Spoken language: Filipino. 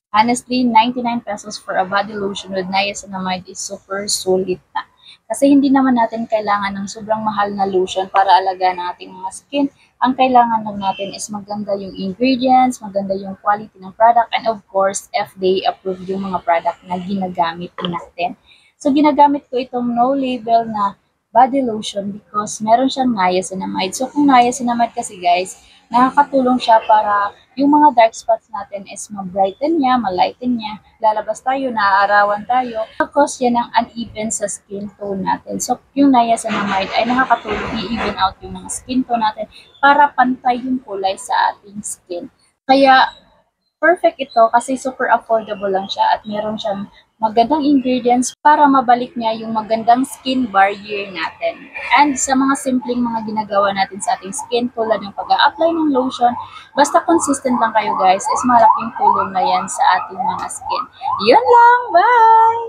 Honestly, 99 pesos for a body lotion with niacinamide is super sulit na. Kasi hindi naman natin kailangan ng sobrang mahal na lotion para alagaan ang ating mga skin. Ang kailangan lang natin is maganda yung ingredients, maganda yung quality ng product, and of course, FDA approved yung mga product na ginagamit natin. So, ginagamit ko itong no label na body lotion because meron siyang niacinamide. So, kung niacinamide kasi guys, nakakatulong siya para yung mga dark spots natin is ma-brighten niya, ma-lighten niya. Lalabas tayo, naaarawan tayo. Cause yan ang uneven sa skin tone natin. So, yung niacinamide ay nakakatulong i-even out yung mga skin tone natin para pantay yung kulay sa ating skin. Kaya, perfect ito kasi super affordable lang siya at meron siyang magandang ingredients para mabalik niya yung magandang skin barrier natin. And sa mga simpleng mga ginagawa natin sa ating skin tulad ng pag-a-apply ng lotion, basta consistent lang kayo guys, is malaking tulong na yan sa ating mga skin. Yun lang! Bye!